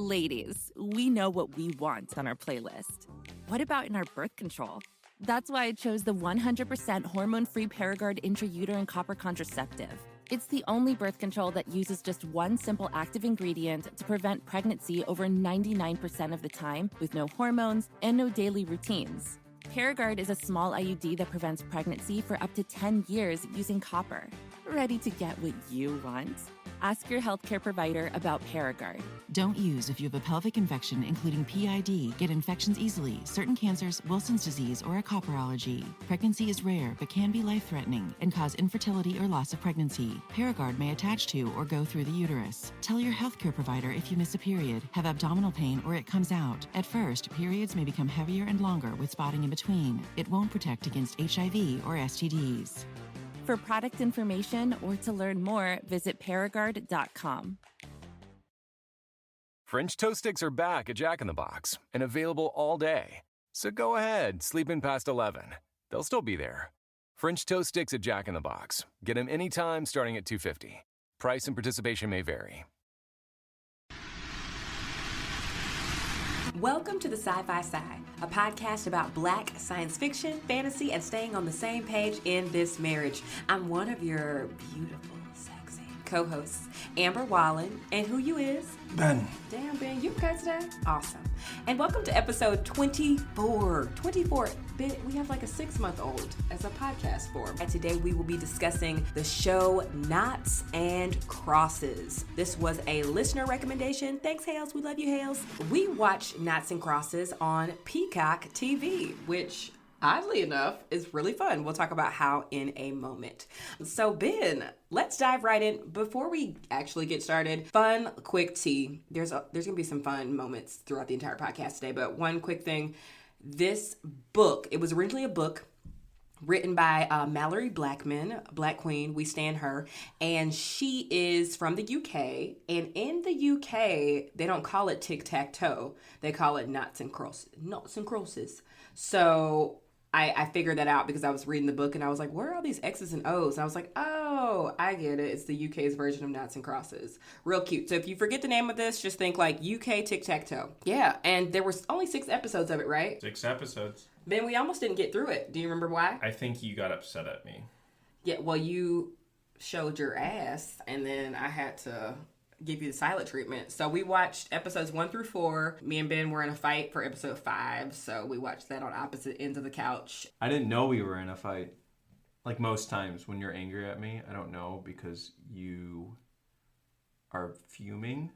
Ladies, we know what we want on our playlist. What about in our birth control? That's why I chose the 100% hormone-free Paragard intrauterine copper contraceptive. It's the only birth control that uses just one simple active ingredient to prevent pregnancy over 99% of the time with no hormones and no daily routines. Paragard is a small IUD that prevents pregnancy for up to 10 years using copper. Ready to get what you want? Ask your healthcare provider about Paragard. Don't use if you have a pelvic infection, including PID, get infections easily, certain cancers, Wilson's disease, or a copper allergy. Pregnancy is rare but can be life-threatening and cause infertility or loss of pregnancy. Paragard may attach to or go through the uterus. Tell your healthcare provider if you miss a period, have abdominal pain, or it comes out. At first, periods may become heavier and longer with spotting in between. It won't protect against HIV or STDs. For product information or to learn more, visit Paragard.com. French toast sticks are back at Jack in the Box and available all day. So go ahead, sleep in past 11. They'll still be there. French toast sticks at Jack in the Box. Get them anytime starting at $2.50. Price and participation may vary. Welcome to the Sci-Fi Side, a podcast about Black science fiction, fantasy, and staying on the same page in this marriage. I'm one of your beautiful, sexy co-hosts, Amber Wallen, and who you is? Ben. Damn, Ben, you okay today? Awesome. And welcome to episode 24. 24. Ben, we have like a 6-month-old as a podcast form. And today we will be discussing the show Naughts and Crosses. This was a listener recommendation. Thanks, Hales. We love you, Hales. We watched Naughts and Crosses on Peacock TV, which oddly enough is really fun. We'll talk about how in a moment. So Ben, let's dive right in. Before we actually get started, fun, quick tea. There's gonna be some fun moments throughout the entire podcast today, but one quick thing. This book, it was originally a book written by Malorie Blackman, Black Queen, we stand her, and she is from the UK, and in the UK, they don't call it tic-tac-toe, they call it Naughts and Crosses. So I figured that out because I was reading the book and I was like, where are all these X's and O's? And I was like, oh, I get it. It's the UK's version of Naughts and Crosses. Real cute. So if you forget the name of this, just think like UK tic-tac-toe. Yeah, and there was only 6 episodes of it, right? 6 episodes. Ben, we almost didn't get through it. Do you remember why? I think you got upset at me. Yeah, well, you showed your ass and then I had to give you the silent treatment. So we watched episodes 1 through 4. Me and Ben were in a fight for episode 5, so we watched that on opposite ends of the couch. I didn't know we were in a fight. Like most times when you're angry at me, I don't know because you are fuming.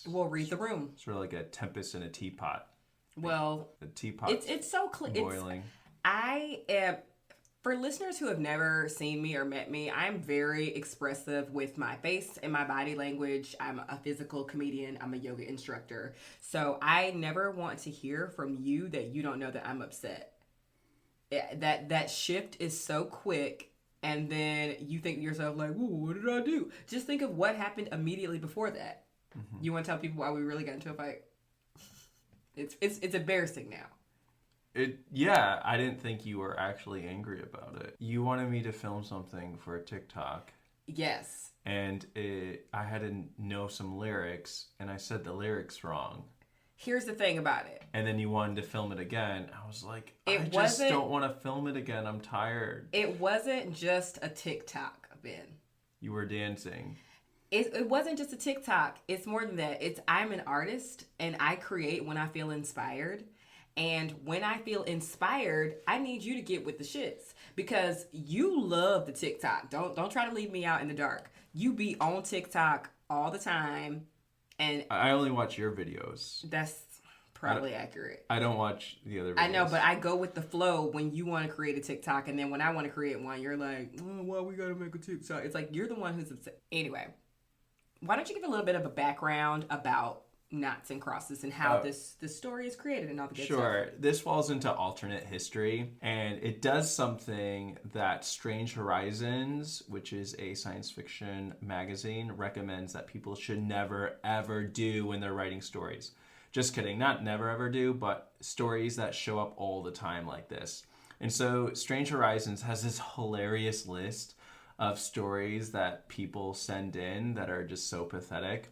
We'll read the room. Sort of like a tempest in a teapot. Well, the teapot. It's so clear. Boiling. I am. For listeners who have never seen me or met me, I'm very expressive with my face and my body language. I'm a physical comedian. I'm a yoga instructor. So I never want to hear from you that you don't know that I'm upset. That shift is so quick, and then you think to yourself like, "Whoa, what did I do?" Just think of what happened immediately before that. Mm-hmm. You want to tell people why we really got into a fight? It's embarrassing now. Yeah, I didn't think you were actually angry about it. You wanted me to film something for a TikTok. Yes. And I had to know some lyrics, and I said the lyrics wrong. Here's the thing about it. And then you wanted to film it again. I was like, I just don't want to film it again. I'm tired. It wasn't just a TikTok, Ben. You were dancing. It wasn't just a TikTok. It's more than that. I'm an artist, and I create when I feel inspired. And when I feel inspired, I need you to get with the shits because you love the TikTok. Don't try to leave me out in the dark. You be on TikTok all the time, and I only watch your videos. That's probably accurate. I don't watch the other videos. I know, but I go with the flow when you want to create a TikTok, and then when I want to create one, you're like, oh, why we gotta make a TikTok? It's like you're the one who's upset. Anyway, why don't you give a little bit of a background about Naughts and Crosses and how this story is created and all the good stuff. Sure. This falls into alternate history, and it does something that Strange Horizons, which is a science fiction magazine, recommends that people should never, ever do when they're writing stories. Just kidding. Not never, ever do, but stories that show up all the time like this. And so Strange Horizons has this hilarious list of stories that people send in that are just so pathetic.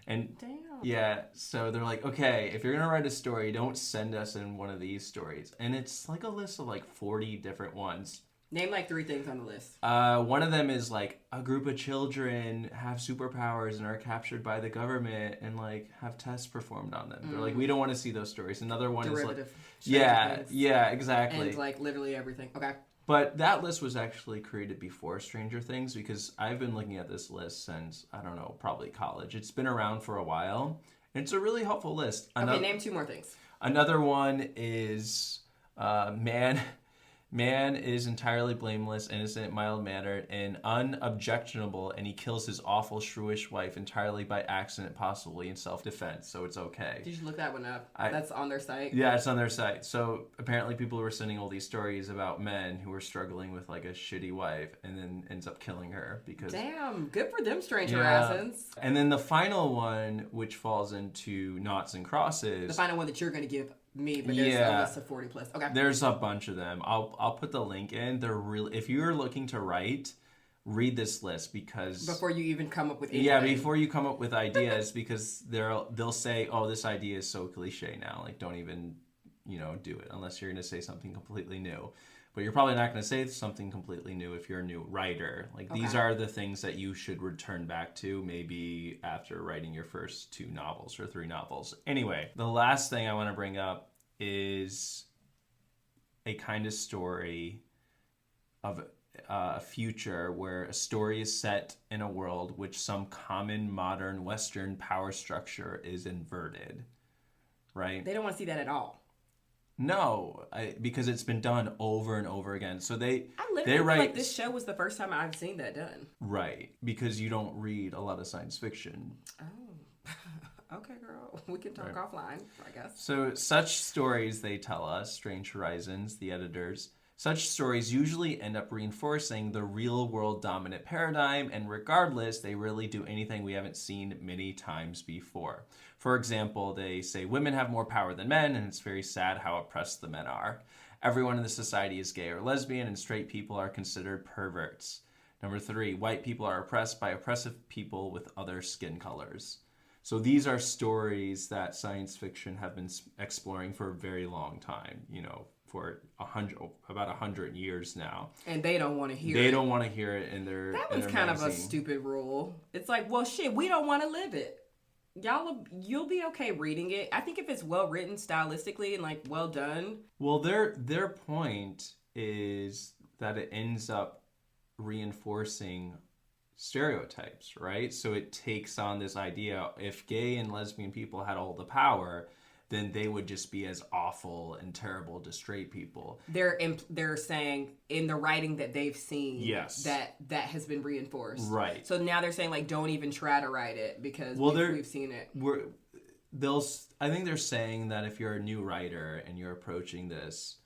And Damn. yeah, so they're like, okay, if you're going to write a story, don't send us in one of these stories. And it's like a list of like 40 different ones. Name like 3 things on the list. One of them is like a group of children have superpowers and are captured by the government and like have tests performed on them. They're like, we don't want to see those stories. Another one is like, yeah, exactly. And like literally everything. Okay. But that list was actually created before Stranger Things because I've been looking at this list since, I don't know, probably college. It's been around for a while. And it's a really helpful list. Okay, name 2 more things. Another one is Man is entirely blameless, innocent, mild-mannered, and unobjectionable, and he kills his awful, shrewish wife entirely by accident, possibly in self-defense, so it's okay. Did you look that one up? That's on their site? Yeah, it's on their site. So apparently people were sending all these stories about men who were struggling with like a shitty wife and then ends up killing her because... Damn, good for them, Strange Horizons. And then the final one, which falls into Naughts and Crosses... The final one that you're going to give me, but there's a list of 40 plus. Okay. There's a bunch of them. I'll put the link in. They're really, if you're looking to write, read this list because before you even come up with anything. Yeah, before you come up with ideas because they'll say, "Oh, this idea is so cliche now. Like don't even, do it unless you're going to say something completely new." But you're probably not going to say something completely new if you're a new writer. Like these are the things that you should return back to maybe after writing your first 2 novels or 3 novels. Anyway, the last thing I want to bring up is a kind of story of a future where a story is set in a world which some common modern Western power structure is inverted, right? They don't want to see that at all. No, because it's been done over and over again. So I literally feel like this show was the first time I've seen that done. Right, because you don't read a lot of science fiction. Oh, okay, girl. We can talk offline, I guess. So such stories, they tell us, Strange Horizons, the editors, such stories usually end up reinforcing the real-world dominant paradigm, and regardless, they really do anything we haven't seen many times before. For example, they say women have more power than men, and it's very sad how oppressed the men are. Everyone in the society is gay or lesbian, and straight people are considered perverts. Number 3, white people are oppressed by oppressive people with other skin colors. So these are stories that science fiction have been exploring for a very long time, for about 100 years now. And they don't want to hear it. They don't want to hear it in their That was kind of a stupid rule. It's like, well, shit, we don't want to live it. You'll be okay reading it. I think if it's well written stylistically and like well done. Well, their point is that it ends up reinforcing stereotypes, right? So it takes on this idea, if gay and lesbian people had all the power, then they would just be as awful and terrible to straight people. They're saying in the writing that they've seen, yes, that has been reinforced. Right. So now they're saying like, don't even try to write it because we've seen it. I think they're saying that if you're a new writer and you're approaching this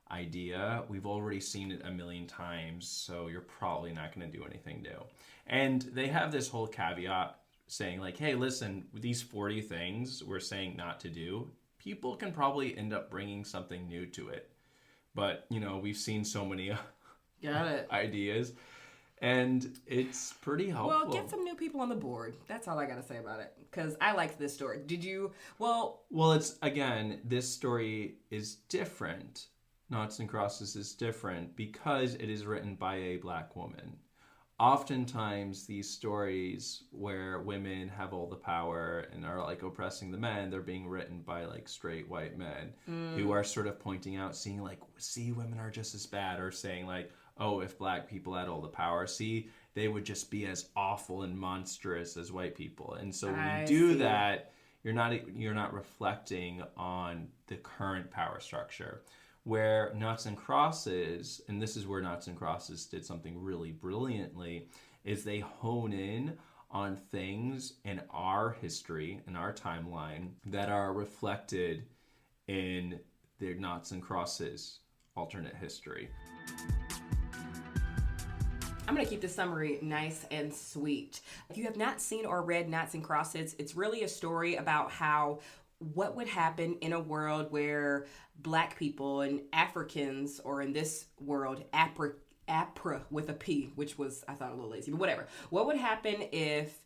idea, we've already seen it a million times, so you're probably not going to do anything new. And they have this whole caveat saying like, hey, listen, these 40 things we're saying not to do, people can probably end up bringing something new to it. But, we've seen so many ideas, and it's pretty helpful. Well, get some new people on the board. That's all I got to say about it, because I liked this story. Did you? Well, it's, again, this story is different. Naughts and Crosses is different because it is written by a Black woman. Oftentimes, these stories where women have all the power and are like oppressing the men, they're being written by like straight white men who are sort of pointing out, seeing like, see, women are just as bad, or saying like, oh, if Black people had all the power, see, they would just be as awful and monstrous as white people. And so when you do that, you're not reflecting on the current power structure. Where Naughts and Crosses, and this is where Naughts and Crosses did something really brilliantly, is they hone in on things in our history, in our timeline, that are reflected in the Naughts and Crosses alternate history. I'm going to keep the summary nice and sweet. If you have not seen or read Naughts and Crosses, it's really a story about what would happen in a world where Black people and Africans, or in this world, APRA with a P, which was, I thought, a little lazy, but whatever. What would happen if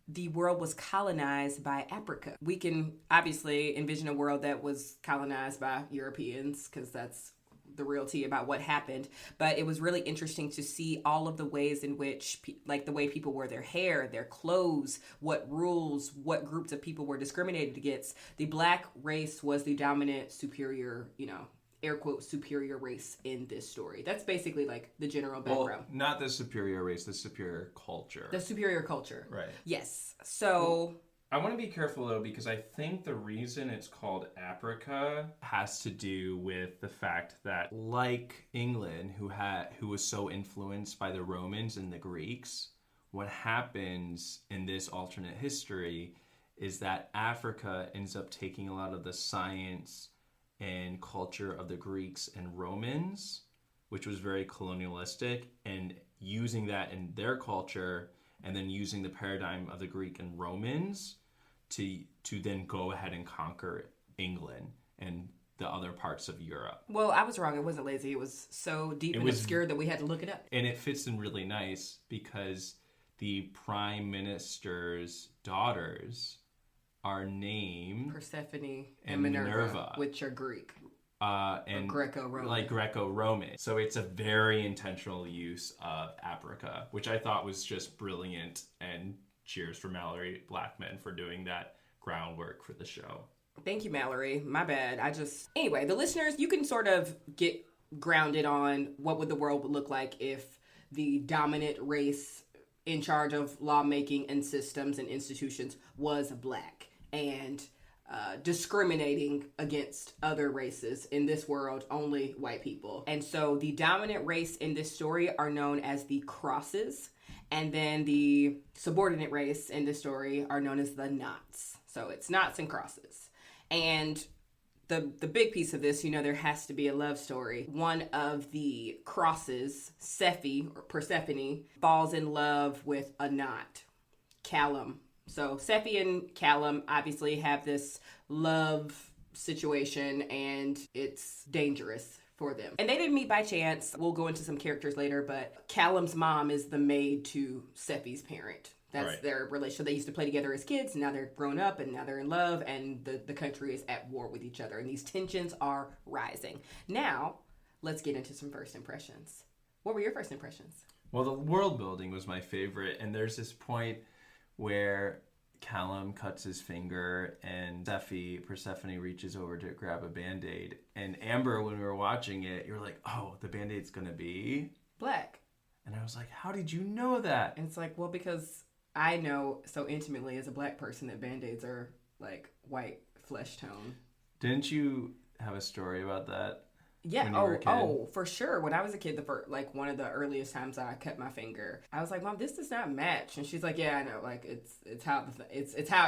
the world was colonized by Africa. We can obviously envision a world that was colonized by Europeans, because that's the reality about what happened. But it was really interesting to see all of the ways in which, like the way people wear their hair, their clothes, what rules, what groups of people were discriminated against. The black race was the dominant, superior, air quote, superior race in this story. That's basically like the general background. Well, not the superior race, the superior culture. The superior culture. Right. Yes. So I want to be careful though, because I think the reason it's called Africa has to do with the fact that, like England, who was so influenced by the Romans and the Greeks, what happens in this alternate history is that Africa ends up taking a lot of the science and culture of the Greeks and Romans, which was very colonialistic, and using that in their culture, and then using the paradigm of the Greek and Romans to then go ahead and conquer England and the other parts of Europe. Well, I was wrong. It wasn't lazy. It was so deep and obscure that we had to look it up. And it fits in really nice because the prime minister's daughters are named Persephone and Minerva, which are Greek. And Greco-Roman. Like Greco-Roman. So it's a very intentional use of Africa, which I thought was just brilliant, and cheers for Malorie Blackman for doing that groundwork for the show. Thank you, Malorie. My bad. Anyway, the listeners, you can sort of get grounded on what would the world look like if the dominant race in charge of lawmaking and systems and institutions was black and discriminating against other races. In this world, only white people. And so the dominant race in this story are known as the Crosses, and then the subordinate race in this story are known as the Naughts. So it's Naughts and Crosses. And the big piece of this, there has to be a love story. One of the Crosses, Sephi or Persephone, falls in love with a Naught, Callum. So Sephi and Callum obviously have this love situation, and it's dangerous for them. And they didn't meet by chance. We'll go into some characters later, but Callum's mom is the maid to Sephi's parent. That's right. Their relationship. They used to play together as kids, and now they're grown up, and now they're in love, and the country is at war with each other, and these tensions are rising. Now, let's get into some first impressions. What were your first impressions? Well, the world building was my favorite, and there's this point where Callum cuts his finger and Persephone reaches over to grab a Band-Aid. And Amber, when we were watching it, you're like, oh, the Band-Aid's gonna be black. And I was like, how did you know that? And it's like, well, because I know so intimately as a black person that Band-Aids are like white flesh tone. Didn't you have a story about that? Yeah. For sure. When I was a kid, one of the earliest times I cut my finger, I was like, Mom, this does not match. And she's like, yeah, I know. Like it's how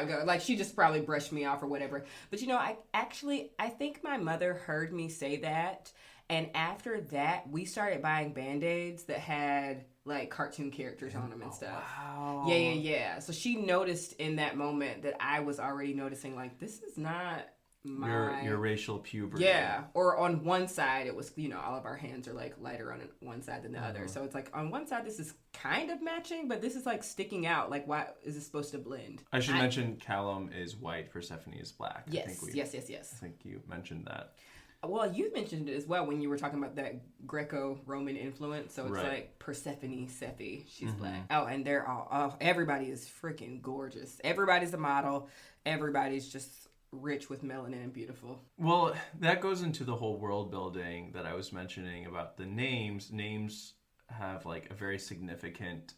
it goes. Like she just probably brushed me off or whatever. But I think my mother heard me say that. And after that, we started buying Band-Aids that had like cartoon characters on them and stuff. Wow. Yeah. So she noticed in that moment that I was already noticing, like, this is not your racial puberty. Yeah. Or on one side, it was, all of our hands are like lighter on one side than the other. So it's like on one side, this is kind of matching, but this is like sticking out. Like, why is this supposed to blend? I should mention Callum is white, Persephone is black. Yes. Yes. I think you mentioned that. Well, you mentioned it as well when you were talking about that Greco-Roman influence. So it's like Persephone, Sephi, she's black. Oh, and they're everybody is freaking gorgeous. Everybody's a model. Everybody's just rich with melanin and beautiful. Well, that goes into the whole world building that I was mentioning about the names. Names have like a very significant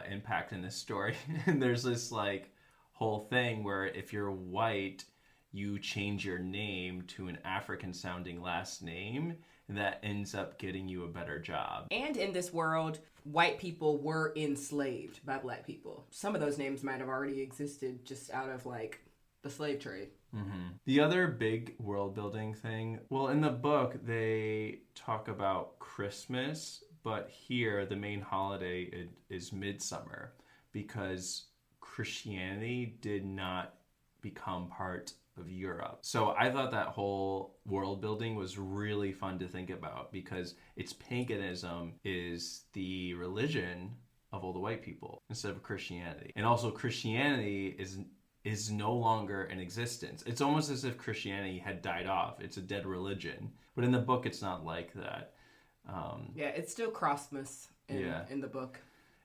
impact in this story. And there's this like whole thing where if you're white, you change your name to an African sounding last name, and that ends up getting you a better job. And in this world, white people were enslaved by black people. Some of those names might have already existed just out of like the slave trade. Mm-hmm. The other big world building thing, well, in the book, they talk about Christmas, but here the main holiday is Midsummer because Christianity did not become part of Europe. So I thought that whole world building was really fun to think about because its paganism is the religion of all the white people instead of Christianity. And also Christianity is no longer in existence. It's almost as if Christianity had died off. It's a dead religion. But in the book, it's not like that. Yeah, it's still Christmas in the book.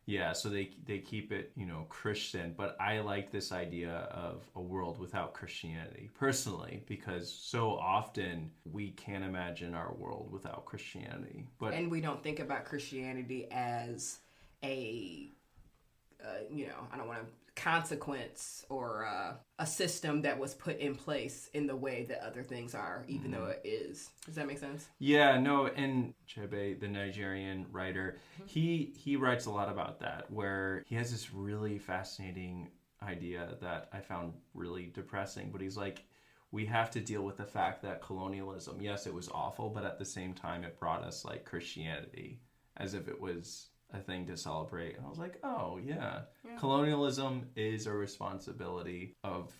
Yeah, so they keep it, Christian. But I like this idea of a world without Christianity, personally, because so often we can't imagine our world without Christianity. And we don't think about Christianity as a, I don't want to consequence or a system that was put in place in the way that other things are, even though it is. Does that make sense? Yeah, no, and Chebe, the Nigerian writer, he writes a lot about that, where he has this really fascinating idea that I found really depressing, but he's like, we have to deal with the fact that colonialism, yes, it was awful, but at the same time it brought us like Christianity, as if it was a thing to celebrate. And I was like, oh yeah. Colonialism is a responsibility of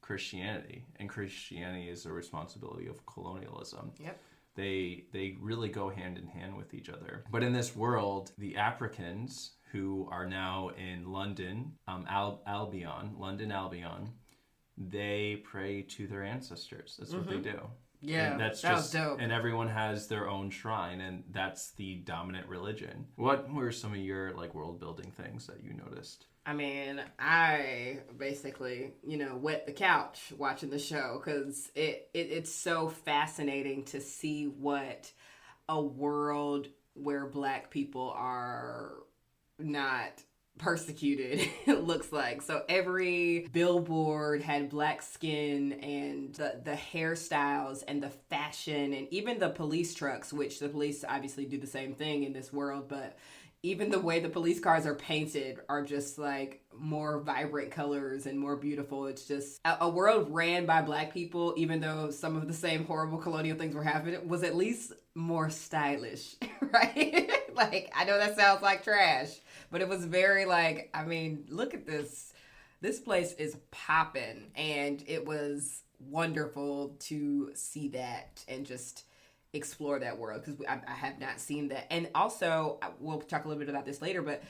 Christianity, and Christianity is a responsibility of colonialism. Yep. They really go hand in hand with each other. But in this world, the Africans, who are now in London, London Albion, they pray to their ancestors. That's what they do. Yeah, and that was dope. And everyone has their own shrine, and that's the dominant religion. What were some of your world building things that you noticed? I mean, I basically, wet the couch watching the show, because it's so fascinating to see what a world where Black people are not persecuted looks like. So every billboard had Black skin, and the hairstyles and the fashion, and even the police trucks, which the police obviously do the same thing in this world, but even the way the police cars are painted are just more vibrant colors and more beautiful. It's just a world ran by Black people, even though some of the same horrible colonial things were happening, was at least more stylish, right? I know that sounds like trash, but it was very look at this. This place is popping, and it was wonderful to see that and just explore that world, because I have not seen that. And also, we'll talk a little bit about this later, but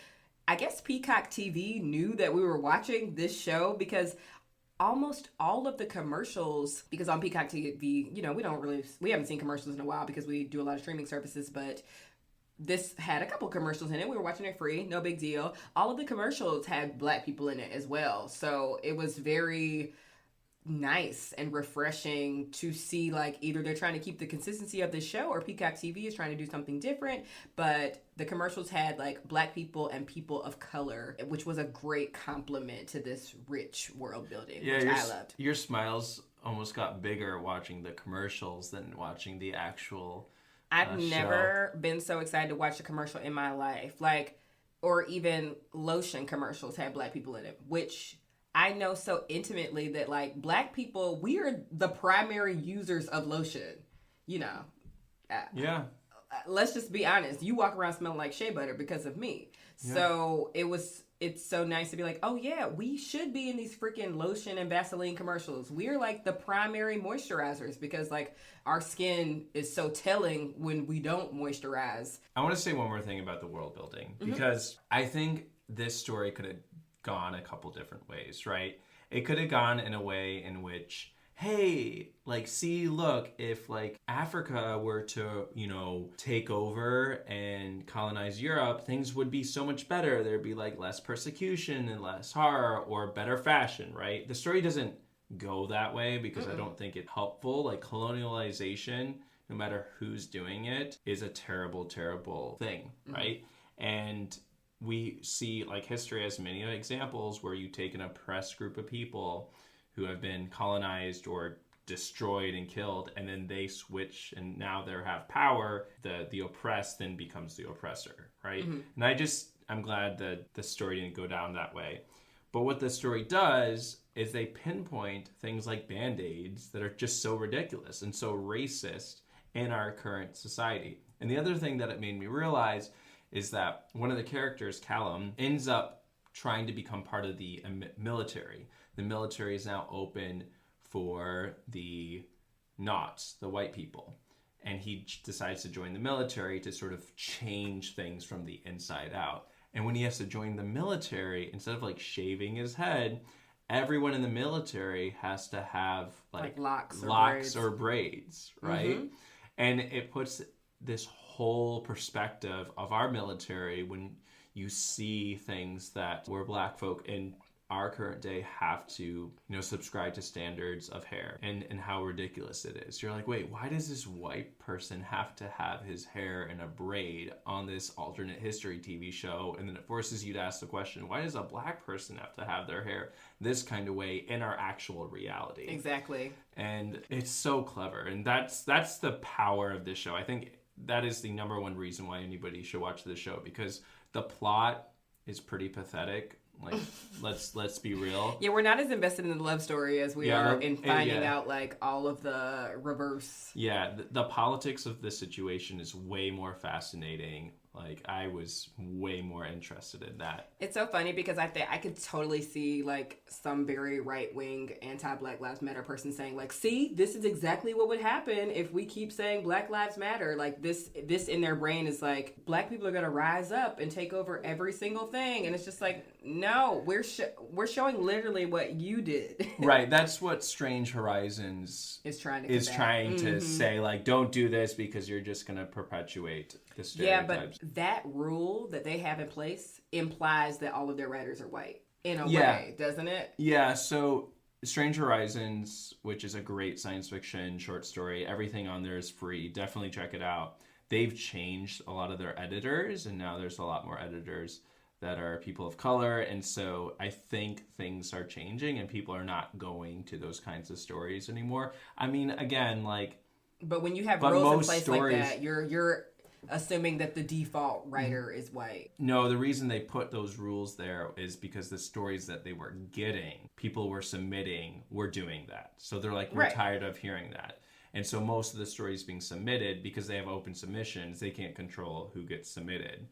I guess Peacock TV knew that we were watching this show, because almost all of the commercials, because on Peacock TV, we haven't seen commercials in a while because we do a lot of streaming services, but this had a couple commercials in it. We were watching it free, no big deal. All of the commercials had Black people in it as well. So it was very nice and refreshing to see either they're trying to keep the consistency of the show, or Peacock TV is trying to do something different, but the commercials had Black people and people of color, which was a great compliment to this rich world building, which I loved. Your smiles almost got bigger watching the commercials than watching the actual I've never been so excited to watch a commercial in my life. Or even lotion commercials had Black people in it, which I know so intimately that Black people, we are the primary users of lotion, Yeah. Let's just be honest. You walk around smelling like shea butter because of me. Yeah. So it's so nice to be oh yeah, we should be in these freaking lotion and Vaseline commercials. We're the primary moisturizers, because our skin is so telling when we don't moisturize. I want to say one more thing about the world building, because I think this story could have gone a couple different ways, right? It could have gone in a way in which, hey, look, if Africa were to, take over and colonize Europe, things would be so much better. There'd be less persecution and less horror, or better fashion, right? The story doesn't go that way, because I don't think it's helpful. Colonialization, no matter who's doing it, is a terrible, terrible thing, right? And we see history has many examples where you take an oppressed group of people who have been colonized or destroyed and killed, and then they switch, and now they have power. The oppressed then becomes the oppressor, right? And I'm glad that the story didn't go down that way. But what the story does is they pinpoint things like Band-Aids that are just so ridiculous and so racist in our current society. And the other thing that it made me realize is that one of the characters, Callum, ends up trying to become part of the military. The military is now open for the Naughts, the white people. And he decides to join the military to sort of change things from the inside out. And when he has to join the military, instead of like shaving his head, everyone in the military has to have like locks or braids, right? Mm-hmm. And it puts this whole perspective of our military when you see things that we're Black folk in our current day have to, subscribe to standards of hair and how ridiculous it is. You're like, wait, why does this white person have to have his hair in a braid on this alternate history TV show? And then it forces you to ask the question, why does a Black person have to have their hair this kind of way in our actual reality? Exactly. And it's so clever. And that's the power of this show. I think that is the number one reason why anybody should watch this show, because the plot is pretty pathetic. Like, let's be real. Yeah, we're not as invested in the love story as we are in finding out like all of the reverse. Yeah, the politics of this situation is way more fascinating. Like, I was way more interested in that. It's so funny because I think I could totally see like some very right-wing anti-Black Lives Matter person saying like, see, this is exactly what would happen if we keep saying Black Lives Matter. Like this in their brain is like, Black people are going to rise up and take over every single thing. And it's just like, no, we're showing literally what you did. Right. That's what Strange Horizons is trying to say. Like, don't do this because you're just going to perpetuate the stereotypes. Yeah, but that rule that they have in place implies that all of their writers are white in a way, doesn't it? Yeah, so Strange Horizons, which is a great science fiction short story, everything on there is free. Definitely check it out. They've changed a lot of their editors, and now there's a lot more editors that are people of color, and so I think things are changing and people are not going to those kinds of stories anymore. I mean, again, like... But when you have rules in place like that, you're assuming that the default writer is white. No, the reason they put those rules there is because the stories that they were getting, people were submitting, were doing that. So they're like, we're tired of hearing that. And so most of the stories being submitted, because they have open submissions, they can't control who gets submitted.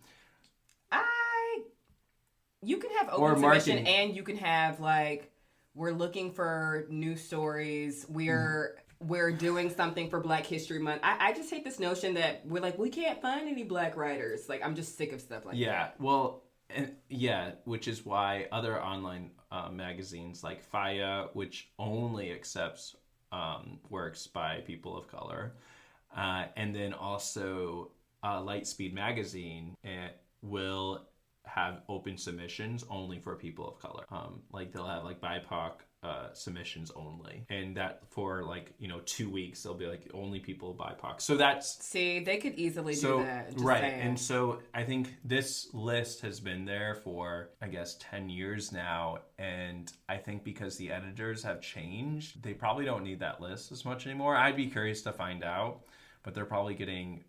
You can have open submission and you can have like, we're looking for new stories. We're doing something for Black History Month. I just hate this notion that we're like, we can't find any Black writers. Like, I'm just sick of stuff like that. Yeah, well, which is why other online magazines like Faya, which only accepts works by people of color, and then also Lightspeed Magazine will have open submissions only for people of color. Like they'll have like BIPOC submissions only, and that for like 2 weeks they'll be like only people BIPOC. So they could easily do that. Just right, saying. And so I think this list has been there for I guess 10 years now, and I think because the editors have changed, they probably don't need that list as much anymore. I'd be curious to find out, but they're probably getting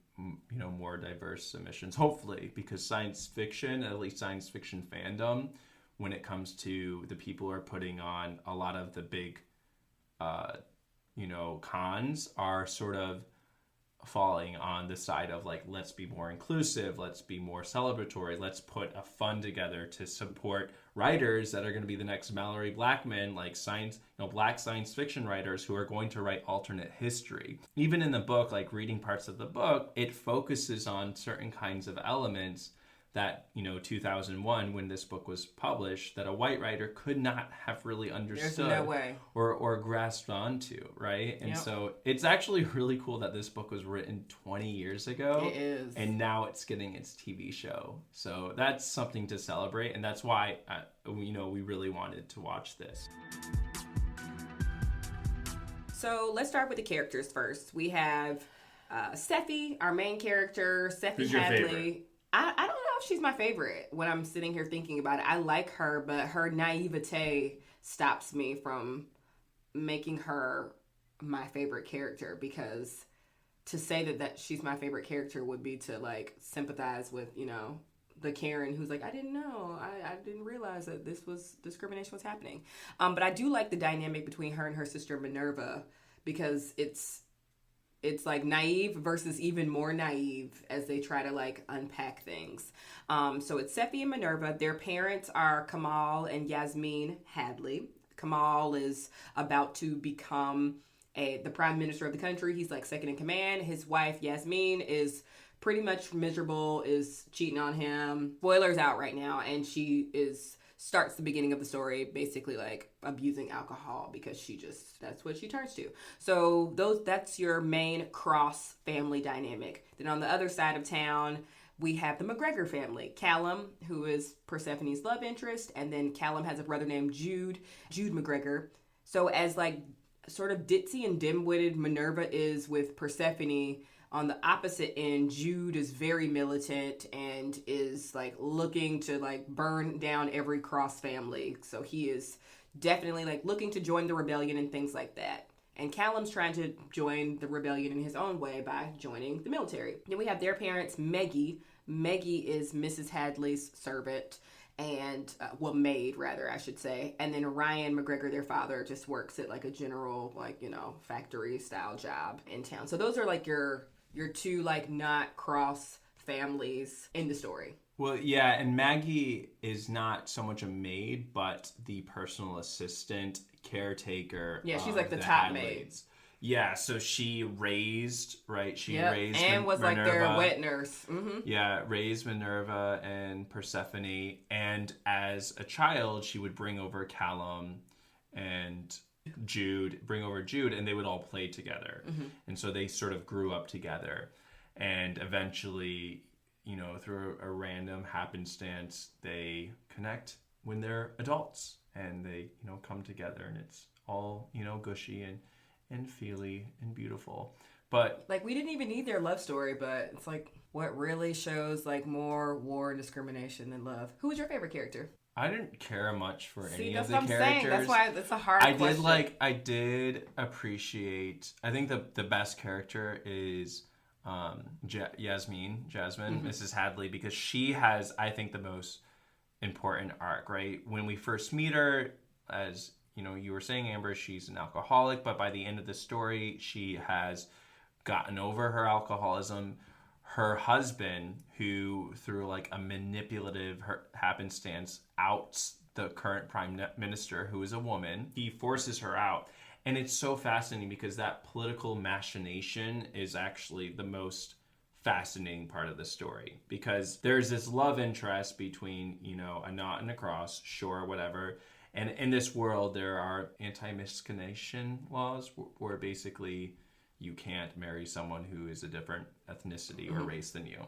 more diverse submissions, hopefully, because science fiction, at least science fiction fandom, when it comes to the people who are putting on a lot of the big, cons, are sort of falling on the side of like, let's be more inclusive, let's be more celebratory, let's put a fund together to support writers that are going to be the next Malorie Blackman, like Black science fiction writers who are going to write alternate history. Even in the book, like reading parts of the book, it focuses on certain kinds of elements that 2001, when this book was published, that a white writer could not have really understood. There's no way. or grasped onto, right? And so it's actually really cool that this book was written 20 years ago. It is. And now it's getting its TV show. So that's something to celebrate, and that's why we really wanted to watch this. So let's start with the characters first. We have Sephi, our main character, Sephi Who's your Hadley. favorite? I don't know if she's my favorite when I'm sitting here thinking about it. I like her, but her naivete stops me from making her my favorite character, because to say that she's my favorite character would be to like sympathize with, the Karen who's like, I didn't know. I didn't realize that discrimination was happening. But I do like the dynamic between her and her sister Minerva, because it's like naive versus even more naive as they try to like unpack things. So it's Sephi and Minerva. Their parents are Kamal and Yasmin Hadley. Kamal is about to become the prime minister of the country. He's like second in command. His wife Yasmin is pretty much miserable, is cheating on him. Spoilers out right now, and she starts the beginning of the story basically like abusing alcohol because that's what she turns to. So that's your main cross family dynamic. Then on the other side of town, we have the McGregor family. Callum, who is Persephone's love interest, and then Callum has a brother named Jude McGregor. So as like sort of ditzy and dim-witted Minerva is with Persephone, on the opposite end, Jude is very militant and is like looking to like burn down every cross family. So he is definitely like looking to join the rebellion and things like that. And Callum's trying to join the rebellion in his own way by joining the military. Then we have their parents, Meggie. Meggie is Mrs. Hadley's servant and, maid rather, I should say. And then Ryan McGregor, their father, just works at like a general, like, factory style job in town. So those are like your two like not cross families in the story. Well, yeah, and Maggie is not so much a maid, but the personal assistant, caretaker. Yeah, she's like the top maid. Yeah, so she raised, right? Raised and was Minerva, like their wet nurse. Mm-hmm. Yeah, raised Minerva and Persephone, and as a child, she would bring over Callum and Jude, and they would all play together. Mm-hmm. And so they sort of grew up together, and eventually, through a random happenstance, they connect when they're adults, and they, come together, and it's all, gushy and feely and beautiful. But like, we didn't even need their love story, but it's like what really shows like more war and discrimination than love. Who was your favorite character? I didn't care much for any of the characters. That's what I'm saying. That's why it's a hard question. I did appreciate, I think the best character is Jasmine, mm-hmm. Mrs. Hadley, because she has, I think, the most important arc, right? When we first meet her, as you were saying, Amber, she's an alcoholic, but by the end of the story, she has gotten over her alcoholism. Her husband, who through like a manipulative happenstance outs the current prime minister, who is a woman, he forces her out. And it's so fascinating because that political machination is actually the most fascinating part of the story, because there's this love interest between, a knot and a cross, sure, whatever. And in this world, there are anti-miscegenation laws where basically you can't marry someone who is a different ethnicity or race than you.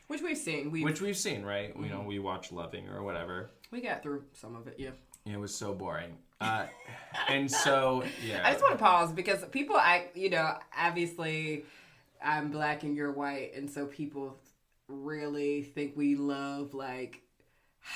Which we've seen. We've seen, right? Mm-hmm. We watch Loving or whatever. We got through some of it, yeah. It was so boring. And so, yeah. I just want to pause because people, obviously I'm Black and you're white. And so people really think we love, like,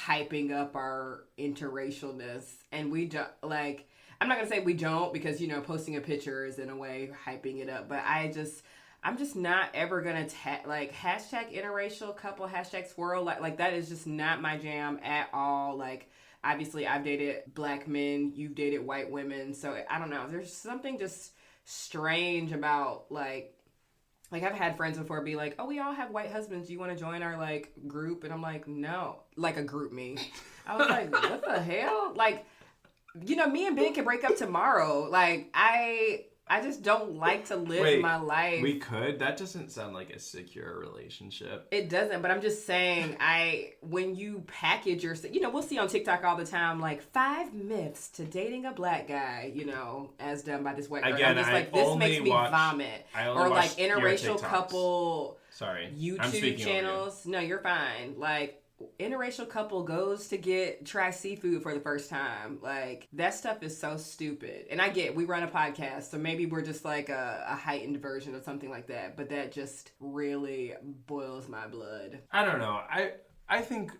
hyping up our interracialness. And we don't, like, I'm not going to say we don't because, posting a picture is in a way hyping it up. But I'm just not ever going to, hashtag interracial couple, hashtag swirl. Like that is just not my jam at all. Like, obviously I've dated Black men, you've dated white women. So I don't know. There's something just strange about like I've had friends before be like, oh, we all have white husbands. Do you want to join our like group? And I'm like, no, like a group me. I was like, what the hell? Like, me and Ben can break up tomorrow. Like, I just don't like to live my life. We could? That doesn't sound like a secure relationship. It doesn't, but I'm just saying, when you package yourself, we'll see on TikTok all the time, like 5 myths to dating a Black guy, as done by this white girl. Again, I'm just like, this makes me vomit. Or like interracial couple YouTube channels. No, you're fine. Like, interracial couple goes to try seafood for the first time. Like, that stuff is so stupid. And I get, we run a podcast, so maybe we're just like a heightened version of something like that. But that just really boils my blood. I don't know. I think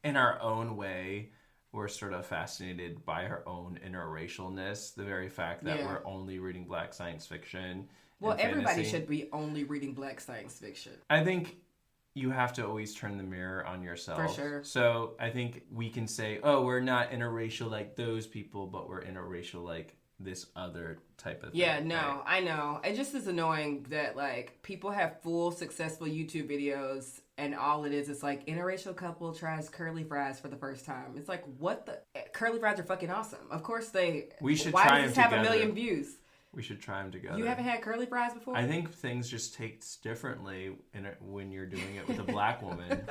in our own way, we're sort of fascinated by our own interracialness. The very fact that we're only reading Black science fiction. Well, everybody should be only reading Black science fiction. I think you have to always turn the mirror on yourself. For sure. So I think we can say, oh, we're not interracial like those people, but we're interracial like this other type of thing. Yeah, no, right? I know. It just is annoying that, like, people have full successful YouTube videos and all it is like, interracial couple tries curly fries for the first time. It's like, what the? Curly fries are fucking awesome. Of course we should try why them does this have together. 1 million views? We should try them together. You haven't had curly fries before? I think things just taste differently when you're doing it with a black woman.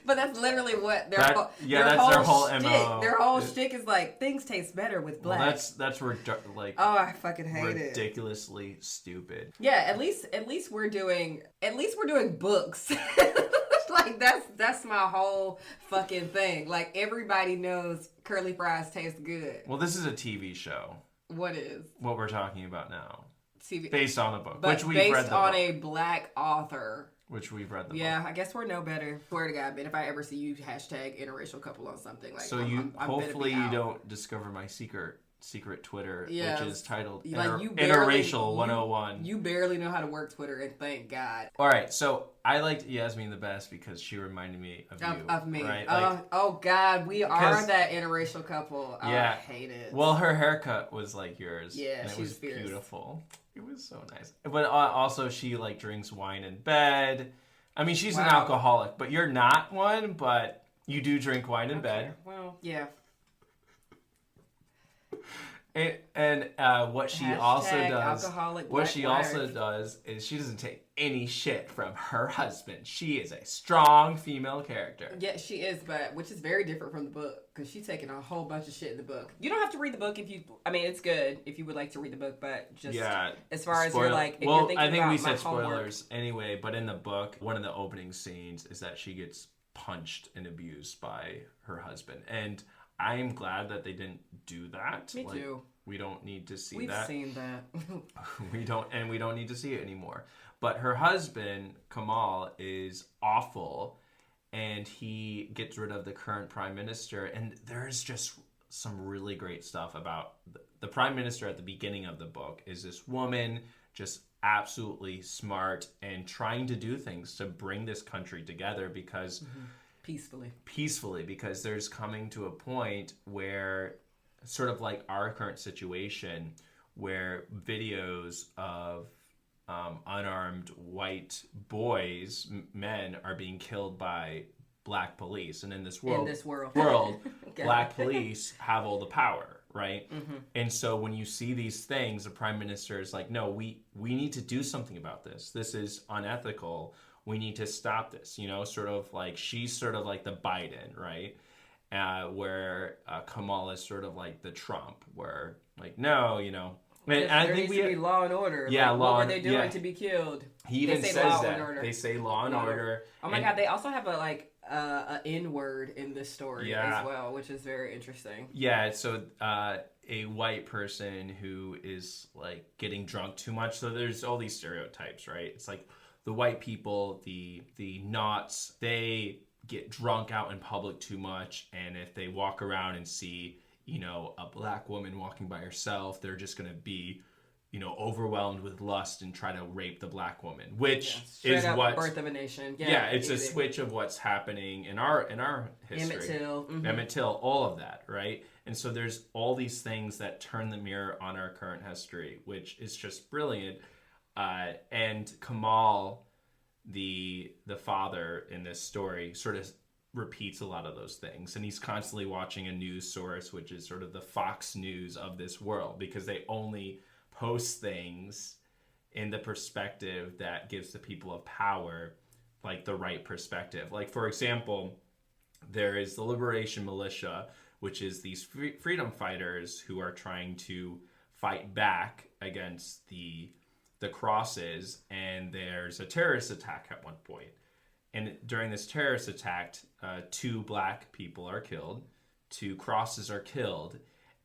But that's literally what their whole shtick. MO. Their whole shtick is like, things taste better with black. Well, that's like. Oh, I fucking hate it. Ridiculously stupid. Yeah, at least we're doing books. Like that's my whole fucking thing. Like everybody knows curly fries taste good. Well, this is a TV show. What is? What we're talking about now. TV. Based on a book, but which we've read based on a black author. Which we've read the book. Yeah, I guess we're no better. Swear to God, man, if I ever see you hashtag interracial couple on something like, so I'm hopefully you don't discover my secret Twitter, which is titled Interracial 101. You barely know how to work Twitter, and thank God. All right, so I liked Yasmin the best because she reminded me of you. Of me. Right? Oh God, we are that interracial couple. Yeah. I hate it. Well, her haircut was like yours. Yeah, and it she was fierce. Beautiful. It was so nice. But also she like drinks wine in bed. I mean, she's an alcoholic, but you're not one, but you do drink wine in bed. Well, yeah. And what she also does is she doesn't take any shit from her husband. She is a strong female character. Yeah, she is, but which is very different from the book because she's taking a whole bunch of shit in the book. You don't have to read the book it's good if you would like to read the book, but just as far as you're like, if you're thinking I think about we said homework. spoilers anyway. But in the book, one of the opening scenes is that she gets punched and abused by her husband, and I'm glad that they didn't do that. Me too. We don't need to see We've that. We've seen that. we don't need to see it anymore. But her husband, Kamal, is awful, and he gets rid of the current prime minister. And there's just some really great stuff about the prime minister at the beginning of the book is this woman, just absolutely smart and trying to do things to bring this country together because... Peacefully, because there's coming to a point where, sort of like our current situation, where videos of unarmed white boys, men, are being killed by black police. And in this world, black police have all the power, right? Mm-hmm. And so when you see these things, the prime minister is like, no, we need to do something about this. This is unethical. We need to stop this, sort of like, she's sort of like the Biden, right? Where Kamal is sort of like the Trump, where like, no, And I think we need law and order. Yeah, like, what were they doing to be killed? He even says that. They say law and order. Oh my God, they also have a N-word in this story as well, which is very interesting. Yeah, so a white person who is like getting drunk too much. So there's all these stereotypes, right? It's like the white people, the Naughts, they get drunk out in public too much, and if they walk around and see a black woman walking by herself, they're just going to be, overwhelmed with lust and try to rape the black woman, which is what Birth of a Nation. Yeah, it's a switch of what's happening in our history. Emmett Till, all of that, right? And so there's all these things that turn the mirror on our current history, which is just brilliant. And Kamal, the father in this story, sort of repeats a lot of those things, and he's constantly watching a news source, which is sort of the Fox News of this world, because they only post things in the perspective that gives the people of power like the right perspective. Like, for example, there is the Liberation Militia, which is these freedom fighters who are trying to fight back against the Crosses, and there's a terrorist attack at one point. And during this terrorist attack, 2 black people are killed, 2 Crosses are killed,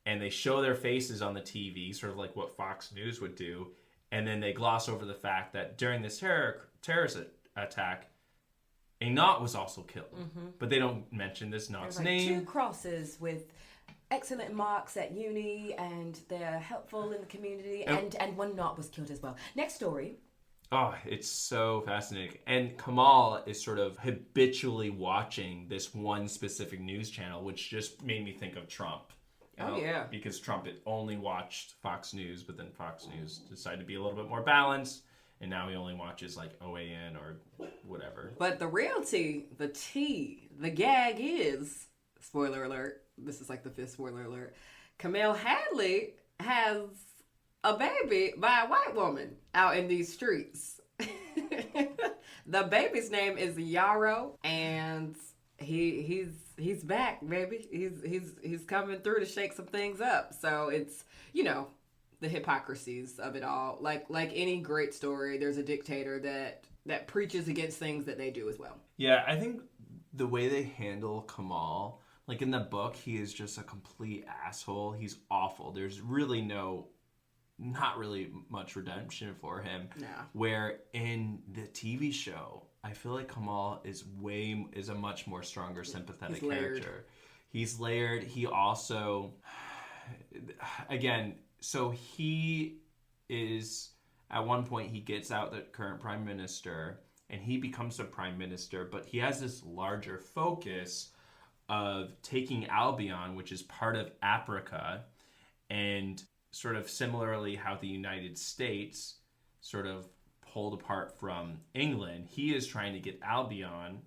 and they show their faces on the TV, sort of like what Fox News would do, and then they gloss over the fact that during this terrorist attack, a Naught was also killed. Mm-hmm. But they don't mention this Naught's name. 2 Crosses with excellent marks at uni, and they're helpful in the community, and 1 Naught was killed as well. Next story. Oh, it's so fascinating. And Kamal is sort of habitually watching this one specific news channel, which just made me think of Trump. Because Trump had only watched Fox News, but then Fox News decided to be a little bit more balanced, and now he only watches like OAN or whatever. But the reality, the tea, the gag is, spoiler alert, this is like the 5th spoiler alert, Kamel Hadley has a baby by a white woman out in these streets. The baby's name is Yarrow, and he's back, baby. He's coming through to shake some things up. So it's, you know, the hypocrisies of it all. Like any great story, there's a dictator that preaches against things that they do as well. Yeah, I think the way they handle Kamal, like in the book, he is just a complete asshole. He's awful. There's really not really much redemption for him. No. Where in the TV show, I feel like Kamal is a much more stronger, sympathetic character. He's layered. He also, again, so he is, at one point, he gets out the current prime minister and he becomes the prime minister, but he has this larger focus of taking Albion, which is part of Africa, and sort of similarly how the United States sort of pulled apart from England, he is trying to get Albion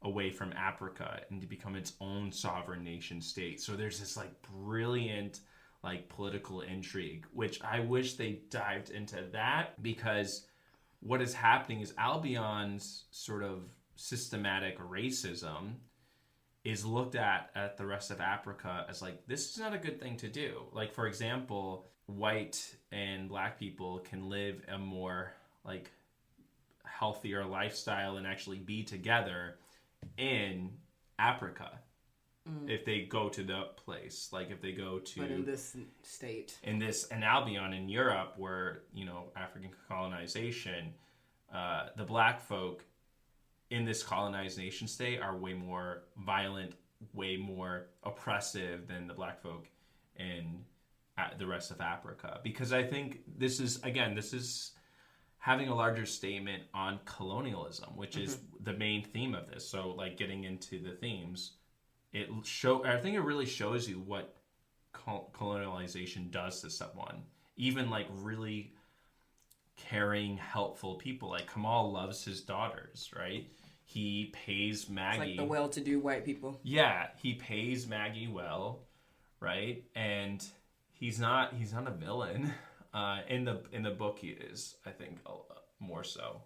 away from Africa and to become its own sovereign nation state. So there's this like brilliant like political intrigue, which I wish they dived into that, because what is happening is Albion's sort of systematic racism is looked at the rest of Africa as like, this is not a good thing to do. Like, for example, white and black people can live a more like healthier lifestyle and actually be together in Africa. If they go to the place, like if they go to, but in this state, in Albion in Europe, where, you know, African colonization, the black folk in this colonized nation state are way more violent, way more oppressive than the black folk in the rest of Africa. Because I think this is having a larger statement on colonialism, which is the main theme of this. So like getting into the themes, I think it really shows you what colonialization does to someone. Even like really caring, helpful people. Like Kamal loves his daughters, right? He pays Maggie. It's like the well-to-do white people. Yeah, he pays Maggie well, right? And he's not a villain. In the book, he is, I think, more so.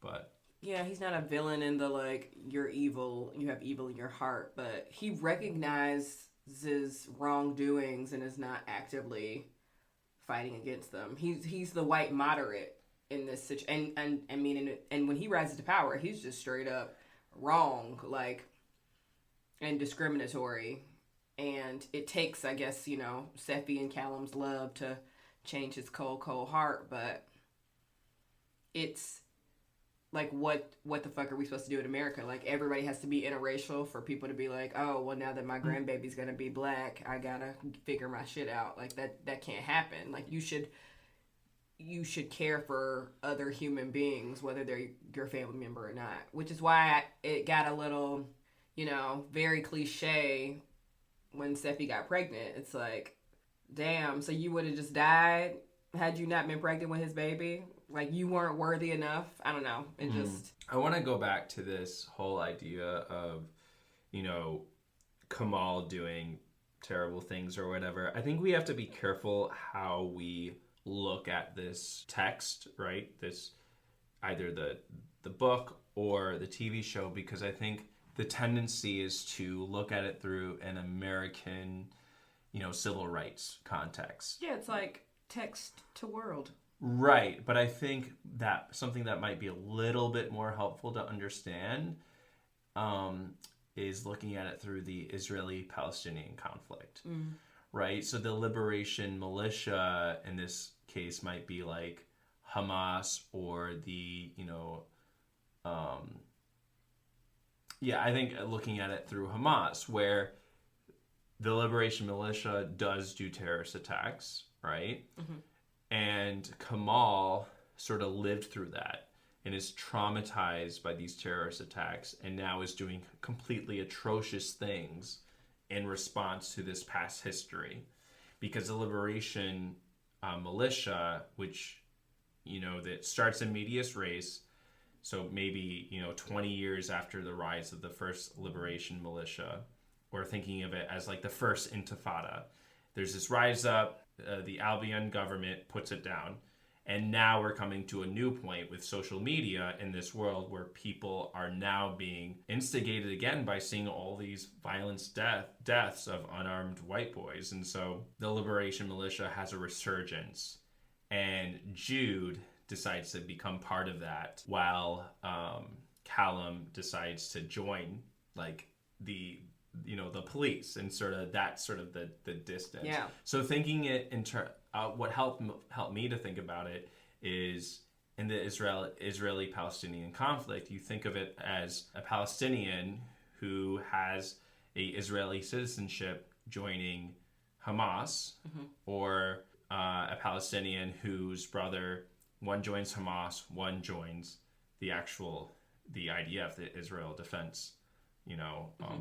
But yeah, he's not a villain in the like you're evil, you have evil in your heart, but he recognizes wrongdoings and is not actively fighting against them. He's the white moderate in this situation, and when he rises to power, he's just straight up wrong, like, and discriminatory. And it takes, I guess, you know, Sephi and Callum's love to change his cold heart, but it's like, what the fuck are we supposed to do in America? Like, everybody has to be interracial for people to be like, oh, well, now that my grandbaby's gonna be black, I gotta figure my shit out. Like, that can't happen. Like, you should care for other human beings, whether they're your family member or not. Which is why it got a little, you know, very cliche when Sephi got pregnant. It's like, damn, so you would have just died had you not been pregnant with his baby? Like, you weren't worthy enough? I don't know. It just... I want to go back to this whole idea of, you know, Kamal doing terrible things or whatever. I think we have to be careful how we look at this text, right? This, either the book or the TV show, because I think the tendency is to look at it through an American, you know, civil rights context. Yeah, it's like text to world. Right, but I think that something that might be a little bit more helpful to understand is looking at it through the Israeli-Palestinian conflict, right? So the liberation militia in this case might be like Hamas or the, you know, I think looking at it through Hamas, where the liberation militia does do terrorist attacks, right? And Kamal sort of lived through that and is traumatized by these terrorist attacks and now is doing completely atrocious things in response to this past history. Because the liberation militia, which, you know, that starts in medias res, so maybe, you know, 20 years after the rise of the first liberation militia, or thinking of it as like the first intifada, there's this rise up, the Albion government puts it down. And now we're coming to a new point with social media in this world where people are now being instigated again by seeing all these violence deaths of unarmed white boys. And so the Liberation Militia has a resurgence. And Jude decides to become part of that while Callum decides to join like the police and sort of the distance. Yeah. So thinking it in what helped me to think about it is in the Israeli-Palestinian conflict, you think of it as a Palestinian who has a Israeli citizenship joining Hamas, or a Palestinian whose brother, one joins Hamas, one joins the IDF, the Israel Defense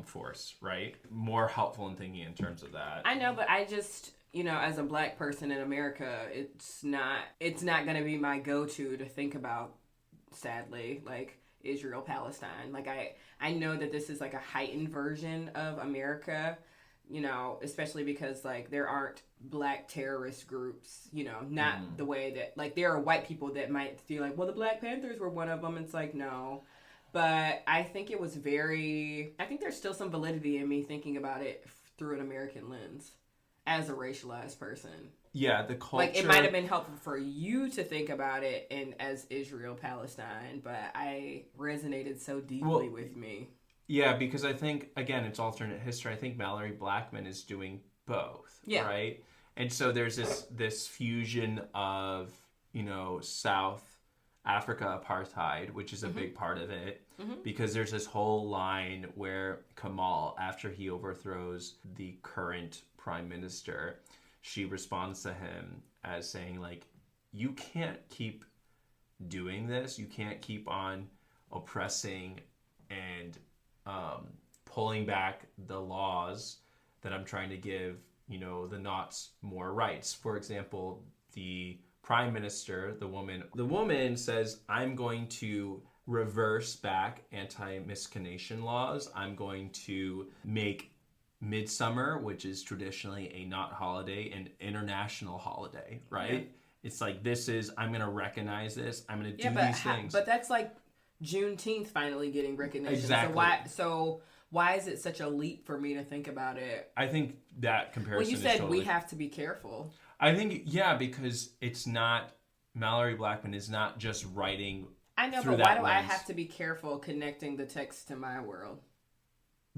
force, right? More helpful in thinking in terms of that. I know, but I just, as a black person in America, it's not going to be my go-to to think about, sadly, like Israel, Palestine. Like I know that this is like a heightened version of America, especially because like there aren't black terrorist groups, not the way that, like, there are white people that might feel like, well, the Black Panthers were one of them. It's like, no. But I think there's still some validity in me thinking about it through an American lens as a racialized person. Yeah, the culture. Like, it might have been helpful for you to think about it as Israel, Palestine, but I resonated so deeply with me. Yeah, because I think, again, it's alternate history. I think Malorie Blackman is doing both, right? And so there's this fusion of, South Africa apartheid, which is a big part of it, because there's this whole line where Kamal, after he overthrows the current prime minister, she responds to him as saying, like, you can't keep doing this. You can't keep on oppressing and pulling back the laws that I'm trying to give, the Naughts more rights. For example, the prime minister, the woman says, I'm going to reverse back anti-miscegenation laws. I'm going to make Midsummer, which is traditionally a not holiday, an international holiday, right? Yeah. It's like, I'm going to recognize this. I'm going to do these things. But that's like Juneteenth finally getting recognition. Exactly. So why is it such a leap for me to think about it? I think that comparison you said is totally... we have to be careful. I think, because it's not, Malorie Blackman is not just writing. I know, but why do I have to be careful connecting the text to my world?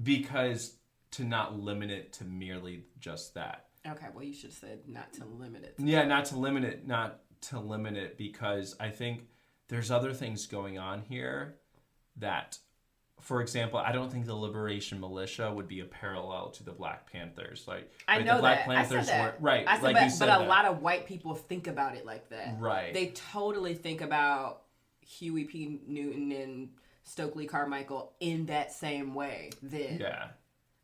Because to not limit it to merely just that. Okay, well, you should have said not to limit it. Not to limit it, because I think there's other things going on here that, for example, I don't think the Liberation Militia would be a parallel to the Black Panthers. Like, I know the Black that. Panthers I said that. Right. I said, like but, you said but a lot of white people think about it like that. Right. They totally think about Huey P. Newton and Stokely Carmichael in that same way. Then,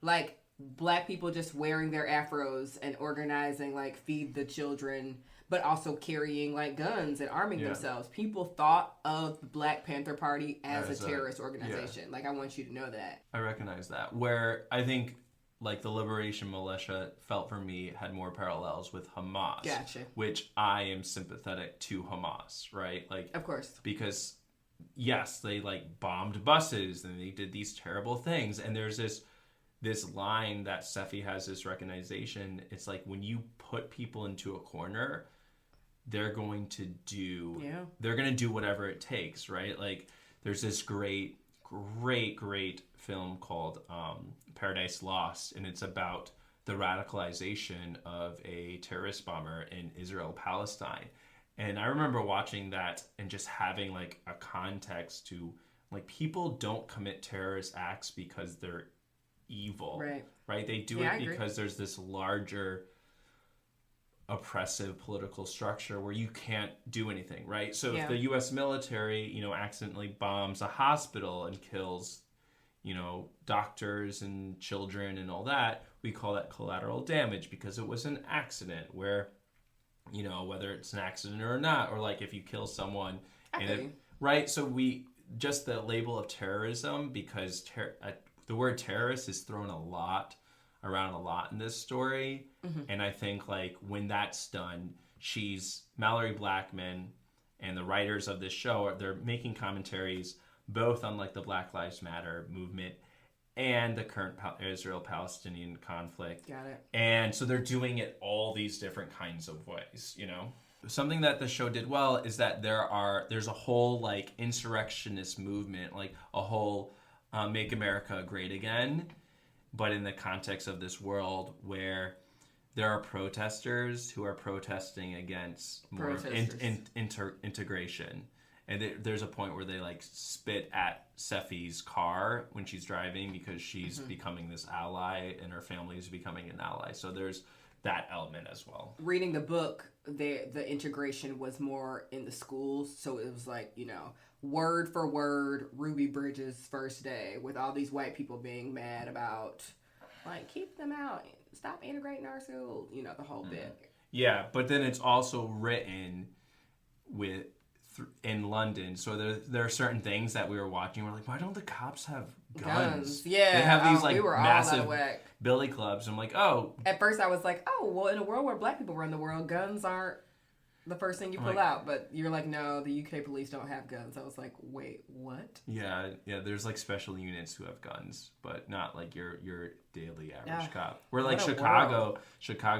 like, black people just wearing their afros and organizing, like, Feed the Children, but also carrying, like, guns and arming themselves. People thought of the Black Panther Party as a terrorist organization. Like, I want you to know that. I recognize that. Where I think, like, the Liberation Militia felt for me had more parallels with Hamas. Gotcha. Which I am sympathetic to Hamas, right? Like, of course. Because, yes, they, like, bombed buses and they did these terrible things. And there's this line that Sefi has, this recognition. It's like, when you put people into a corner, they're going to do whatever it takes, right? Like, there's this great film called Paradise Lost, and it's about the radicalization of a terrorist bomber in Israel, Palestine. And I remember watching that and just having, like, a context to, like, people don't commit terrorist acts because they're evil, right? They do it because there's this larger oppressive political structure where you can't do anything, right? So if the U.S. military, accidentally bombs a hospital and kills, doctors and children and all that, we call that collateral damage because it was an accident. Where, whether it's an accident or not, or like if you kill someone, right? So we just the label of terrorism, because the word terrorist is thrown a lot around a lot in this story. And I think like when that's done, Malorie Blackman and the writers of this show, they're making commentaries both on like the Black Lives Matter movement and the current Israel-Palestinian conflict. Got it. And so they're doing it all these different kinds of ways, you know? Something that the show did well is that there's a whole like insurrectionist movement, like a whole Make America Great Again, but in the context of this world where there are protesters who are protesting against more integration. And there's a point where they like spit at Seffi's car when she's driving because she's becoming this ally and her family is becoming an ally. So there's that element as well. Reading the book, the integration was more in the schools. So it was like, you know, word for word, Ruby Bridges' first day with all these white people being mad about, like, keep them out, stop integrating our school, you know, the whole bit. Yeah, but then it's also written in London, so there are certain things that we were watching. We're like, why don't the cops have guns? Yeah, they have these like we were massive all out of whack. billy clubs. I'm like, oh. At first, I was like, oh, well, in a world where black people run the world, guns aren't the first thing you pull out. But you're like, no, the UK police don't have guns. I was like, wait, what? Yeah. There's like special units who have guns, but not like your daily average cop. We're like Chicago,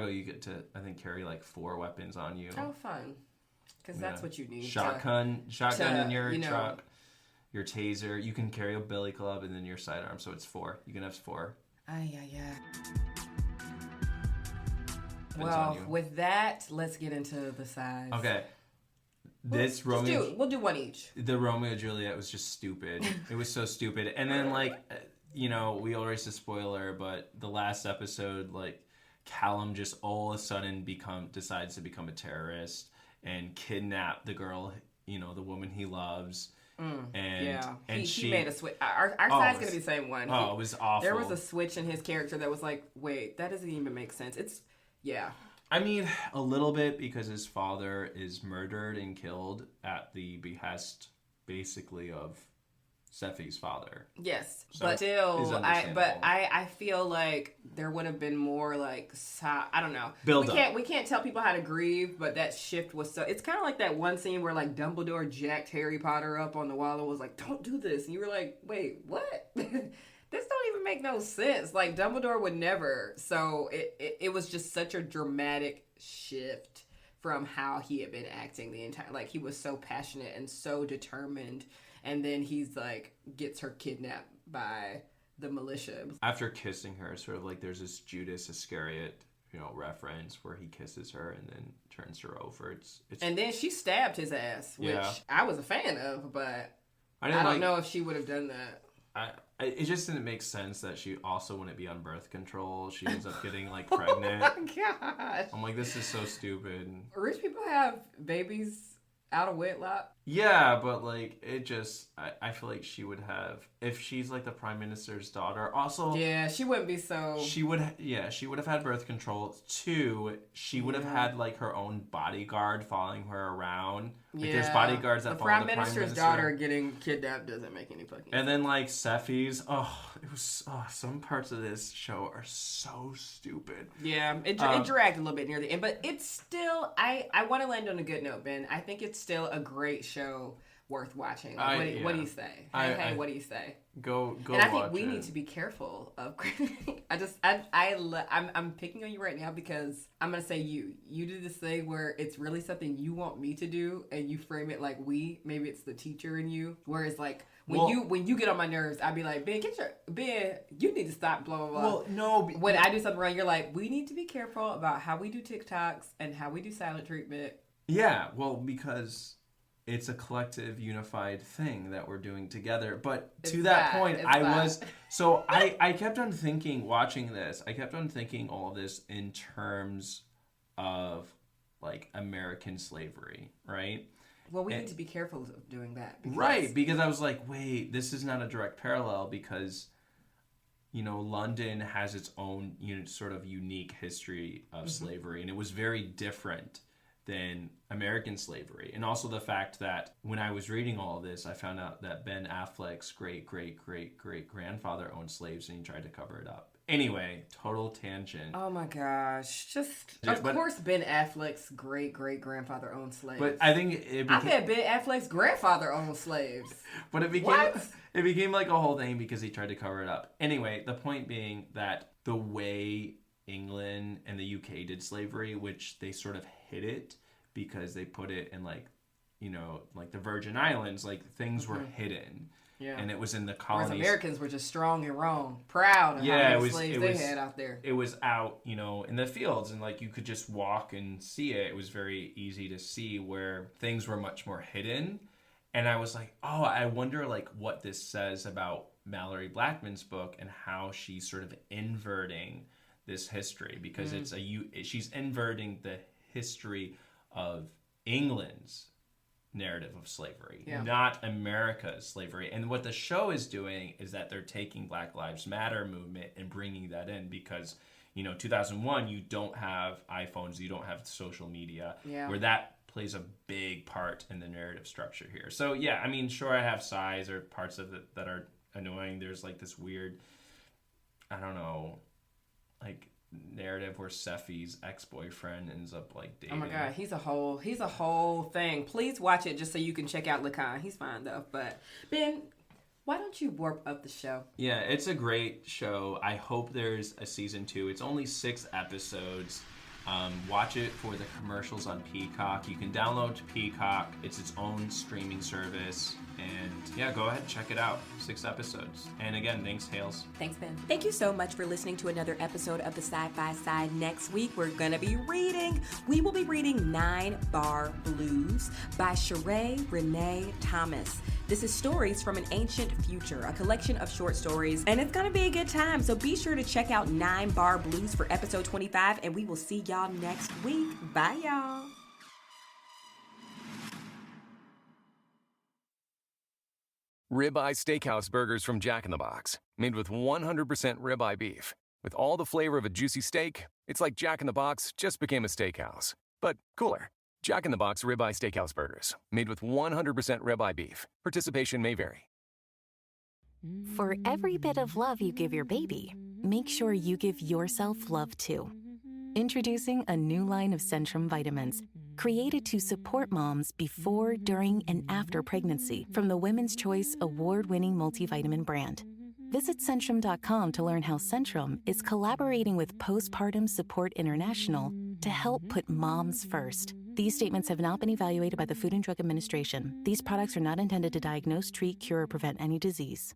you get to I think carry like 4 weapons on you. Oh, fun. Because that's what you need. Shotgun in your truck, your taser. You can carry a billy club and then your sidearm, so it's 4. You can have 4. Yeah. Well, with that, let's get into the size. Okay. We'll do one each. The Romeo and Juliet was just stupid. It was so stupid. And then like, you know, we already said spoiler, but the last episode, like, Callum just all of a sudden decides to become a terrorist and kidnap the girl, you know, the woman he loves. And he made a switch. Our side's going to be the same one. It was awful. There was a switch in his character that was like, wait, that doesn't even make sense. I mean, a little bit because his father is murdered and killed at the behest, basically, of Seffi's father. Yes, so but still, I feel like there would have been more like, I don't know. We can't tell people how to grieve, but that shift was so. It's kind of like that one scene where like Dumbledore jacked Harry Potter up on the wall and was like, "Don't do this," and you were like, "Wait, what?" This don't even make no sense. Like Dumbledore would never. So it was just such a dramatic shift from how he had been acting the entire. Like he was so passionate and so determined. And then he's like, gets her kidnapped by the militia. After kissing her, sort of like there's this Judas Iscariot, you know, reference where he kisses her and then turns her over. And then she stabbed his ass, which I was a fan of, but I don't know if she would have done that. It just didn't make sense that she also wouldn't be on birth control. She ends up getting like pregnant. Oh my gosh. I'm like, this is so stupid. Rich people have babies out of wedlock. Yeah, but like it just, I feel like she would have, if she's like the prime minister's daughter. Also, yeah, she wouldn't be so. She would have had birth control. 2, she would have had like her own bodyguard following her around. Like there's bodyguards that follow the prime minister's daughter getting kidnapped doesn't make any fucking sense. And then like Seffi's, some parts of this show are so stupid. Yeah, it dragged a little bit near the end, but it's still, I want to land on a good note, Ben. I think it's still a great show worth watching. Like, what do you say? What do you say? Go. And I think we need to be careful of. I'm picking on you right now because I'm gonna say you do this thing where it's really something you want me to do, and you frame it like maybe it's the teacher in you, where it's like when you get on my nerves, I'd be like, Ben, you need to stop, blah blah blah. Well, no. When I do something wrong, you're like, we need to be careful about how we do TikToks and how we do silent treatment. Yeah, well, because it's a collective, unified thing that we're doing together. But to that point, I kept on thinking, watching this, I kept on thinking all of this in terms of, like, American slavery, right? Well, we need to be careful of doing that. Because I was like, wait, this is not a direct parallel because, you know, London has its own sort of unique history of slavery, and it was very different than American slavery. And also the fact that when I was reading all of this, I found out that Ben Affleck's great-great-great-great-grandfather owned slaves and he tried to cover it up. Anyway, total tangent. Oh my gosh. Of course Ben Affleck's great-great-grandfather owned slaves. But I think I bet Ben Affleck's grandfather owned slaves. But it became like a whole thing because he tried to cover it up. Anyway, the point being that the way England and the UK did slavery, which they sort of hid it because they put it in like the Virgin Islands, like things were hidden. Yeah. And it was in the colonies. Whereas Americans were just strong and wrong, proud of how many slaves they had out there. It was out, in the fields, and like you could just walk and see it. It was very easy to see where things were much more hidden. And I was like, oh, I wonder like what this says about Malorie Blackman's book and how she's sort of inverting this history, because she's inverting the history of England's narrative of slavery, not America's slavery. And what the show is doing is that they're taking Black Lives Matter movement and bringing that in because, 2001, you don't have iPhones, you don't have social media, where that plays a big part in the narrative structure here. So, yeah, I mean, sure, I have sighs or parts of it that are annoying. There's like this weird, I don't know, like narrative where Seffi's ex-boyfriend ends up like dating. Oh my god, he's a whole thing. Please watch it just so you can check out Lacan. He's fine though. But Ben, why don't you warp up the show? Yeah, it's a great show. I hope there's a season 2. It's only 6 episodes. Watch it for the commercials on Peacock. You can download Peacock. It's its own streaming service. And yeah, go ahead, check it out. 6 episodes. And again, thanks, Hales. Thanks, Ben. Thank you so much for listening to another episode of the Sci-Fi Side. Next week, we will be reading 9 Bar Blues by Sheree Renee Thomas. This is Stories from an Ancient Future, a collection of short stories, and it's going to be a good time. So be sure to check out 9 Bar Blues for episode 25, and we will see y'all next week. Bye, y'all. Ribeye Steakhouse burgers from Jack in the Box, made with 100% ribeye beef. With all the flavor of a juicy steak, it's like Jack in the Box just became a steakhouse, but cooler. Jack in the Box Ribeye Steakhouse burgers, made with 100% ribeye beef. Participation may vary. For every bit of love you give your baby, make sure you give yourself love too. Introducing a new line of Centrum vitamins, created to support moms before, during, and after pregnancy from the Women's Choice award-winning multivitamin brand. Visit Centrum.com to learn how Centrum is collaborating with Postpartum Support International to help put moms first. These statements have not been evaluated by the Food and Drug Administration. These products are not intended to diagnose, treat, cure, or prevent any disease.